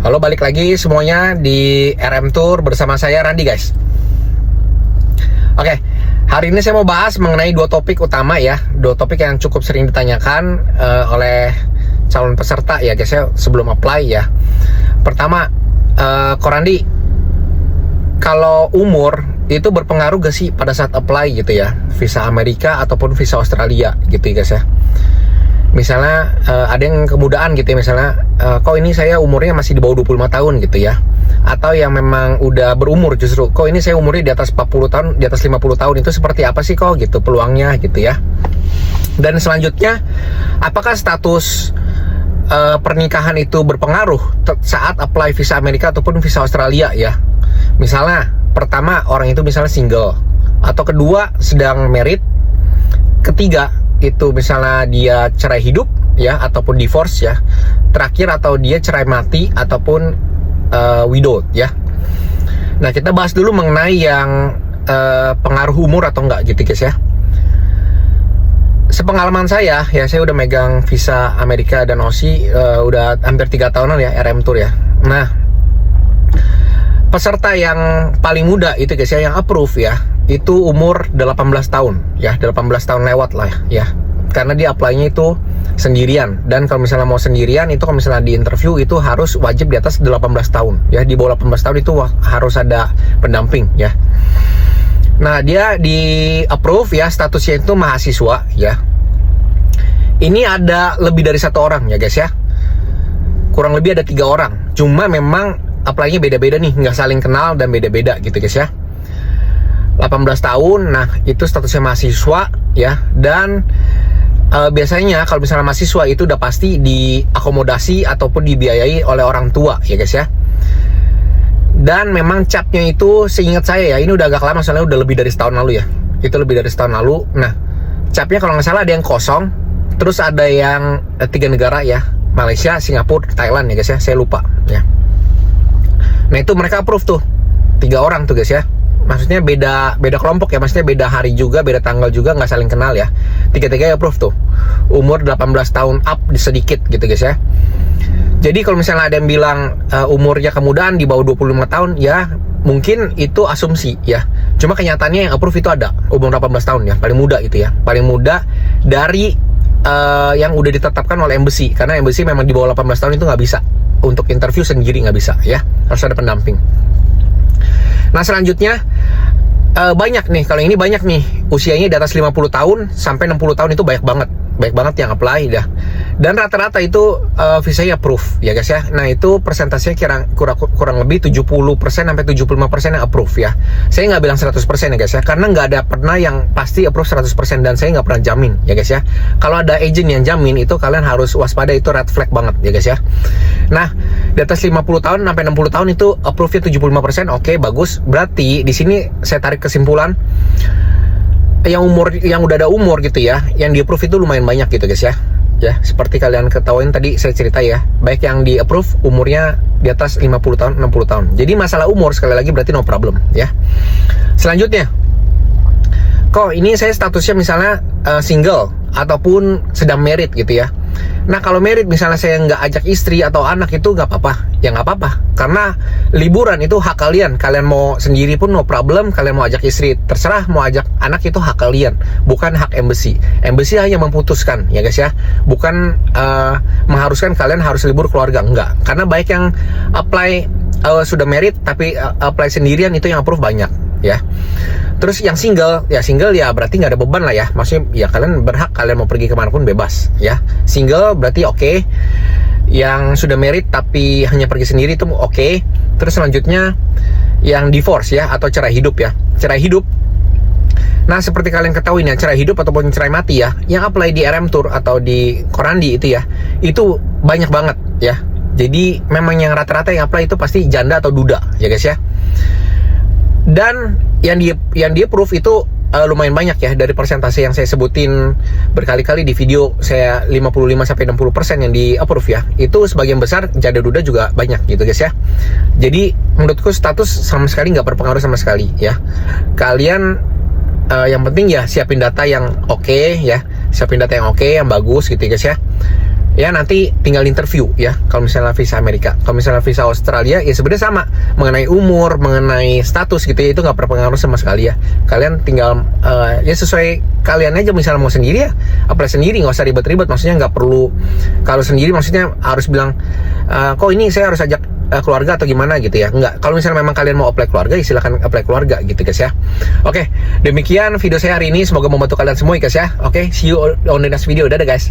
Halo, balik lagi semuanya di RM Tour bersama saya Randi, guys. Oke, hari ini saya mau bahas mengenai dua topik utama ya. Dua topik yang cukup sering ditanyakan oleh calon peserta ya guys ya, sebelum apply ya. Pertama, Ko Randi, kalau umur itu berpengaruh gak sih pada saat apply gitu ya, visa Amerika ataupun visa Australia gitu ya guys ya. Misalnya ada yang kemudaan gitu ya, misalnya kok ini saya umurnya masih di bawah 25 tahun gitu ya, atau yang memang udah berumur justru, kok ini saya umurnya di atas 40 tahun, di atas 50 tahun, itu seperti apa sih kok gitu peluangnya gitu ya. Dan selanjutnya, apakah status pernikahan itu berpengaruh saat apply visa Amerika ataupun visa Australia ya. Misalnya pertama, orang itu misalnya single, atau kedua sedang married, ketiga itu misalnya dia cerai hidup ya, ataupun divorce ya, terakhir atau dia cerai mati ataupun widowed ya. Nah, kita bahas dulu mengenai yang pengaruh umur atau enggak gitu guys ya. Sepengalaman saya ya, saya udah megang visa Amerika dan Aussie udah hampir 3 tahunan ya, RM Tour ya. Nah, peserta yang paling muda itu guys ya, yang approve ya, itu umur 18 tahun ya, 18 tahun lewat lah ya, karena dia apply-nya itu sendirian. Dan kalau misalnya mau sendirian itu, kalau misalnya di interview itu harus wajib di atas 18 tahun ya, di bawah 18 tahun itu harus ada pendamping ya. Nah, dia di approve ya, statusnya itu mahasiswa ya. Ini ada lebih dari 1 orang ya guys ya, kurang lebih ada 3 orang, cuma memang apply-nya beda-beda nih, nggak saling kenal dan beda-beda gitu guys ya. 18 tahun, nah itu statusnya mahasiswa ya. Dan biasanya kalau misalnya mahasiswa itu udah pasti diakomodasi ataupun dibiayai oleh orang tua ya guys ya. Dan memang capnya itu seingat saya ya, ini udah agak lama soalnya udah lebih dari setahun lalu ya, itu lebih dari setahun lalu. Nah, capnya kalau nggak salah ada yang kosong, terus ada yang 3 negara ya, Malaysia, Singapura, Thailand ya guys ya, saya lupa ya. Nah, itu mereka approve tuh 3 orang tuh guys ya. Maksudnya beda kelompok ya, maksudnya beda hari juga, beda tanggal juga, nggak saling kenal ya. 3-3 approve tuh, umur 18 tahun up sedikit gitu guys ya. Jadi kalau misalnya ada yang bilang umurnya kemudaan di bawah 25 tahun ya, mungkin itu asumsi ya. Cuma kenyataannya yang approve itu ada umur 18 tahun ya, paling muda itu ya, paling muda dari yang udah ditetapkan oleh embassy. Karena embassy memang di bawah 18 tahun itu nggak bisa untuk interview sendiri, nggak bisa ya, harus ada pendamping. Nah, selanjutnya banyak nih, kalau ini banyak nih, usianya di atas 50 tahun sampai 60 tahun itu banyak banget yang apply dah. Dan rata-rata itu visanya approve ya guys ya. Nah, itu persentasenya kurang lebih 70% sampai 75% yang approve ya. Saya nggak bilang 100% ya guys ya, karena nggak ada pernah yang pasti approve 100%, dan saya nggak pernah jamin ya guys ya. Kalau ada agent yang jamin, itu kalian harus waspada, itu red flag banget ya guys ya. Nah, di atas 50 tahun sampai 60 tahun itu approve-nya 75%, oke, bagus. Berarti di sini saya tarik kesimpulan, yang udah ada umur gitu ya, yang di approve itu lumayan banyak gitu guys ya. Ya, seperti kalian ketahuin tadi saya cerita ya, baik yang di approve umurnya di atas 50 tahun, 60 tahun. Jadi masalah umur sekali lagi berarti no problem ya. Selanjutnya, kok ini saya statusnya misalnya single ataupun sedang married gitu ya. Nah, kalau married misalnya saya nggak ajak istri atau anak, itu nggak apa-apa ya, nggak apa-apa, karena liburan itu hak kalian. Kalian mau sendiri pun no problem, kalian mau ajak istri terserah, mau ajak anak itu hak kalian, bukan hak embassy. Embassy hanya memutuskan ya guys ya, bukan mengharuskan kalian harus libur keluarga, enggak. Karena baik yang apply sudah married tapi apply sendirian itu yang approve banyak ya. Terus yang single ya berarti nggak ada beban lah ya, maksudnya ya kalian berhak, kalian mau pergi kemanapun bebas ya. Single berarti oke. Yang sudah married tapi hanya pergi sendiri itu oke. Terus selanjutnya yang divorce ya, atau cerai hidup ya, cerai hidup. Nah, seperti kalian ketahui ya, cerai hidup ataupun cerai mati ya, yang apply di RM Tour atau di Ko Randi itu ya, itu banyak banget ya. Jadi memang yang rata-rata yang apply itu pasti janda atau duda ya guys ya. Dan yang di approve itu lumayan banyak ya, dari persentase yang saya sebutin berkali-kali di video saya, 55-60% yang di approve ya, itu sebagian besar janda duda juga banyak gitu guys ya. Jadi menurutku status sama sekali nggak berpengaruh sama sekali ya. Kalian yang penting ya siapin data yang oke ya, siapin data yang oke, yang bagus gitu guys ya. ya nanti tinggal interview ya. Kalau misalnya visa Amerika, kalau misalnya visa Australia ya sebenarnya sama, mengenai umur, mengenai status gitu ya, itu nggak berpengaruh sama sekali ya. Kalian tinggal ya sesuai kalian aja, misalnya mau sendiri ya apply sendiri, nggak usah ribet-ribet. Maksudnya nggak perlu, kalau sendiri maksudnya harus bilang kok ini saya harus ajak keluarga atau gimana gitu ya. Enggak, kalau misalnya memang kalian mau apply keluarga ya silahkan apply keluarga gitu guys ya. Oke, demikian video saya hari ini, semoga membantu kalian semua ya guys ya. Oke, see you on the next video. Dadah guys.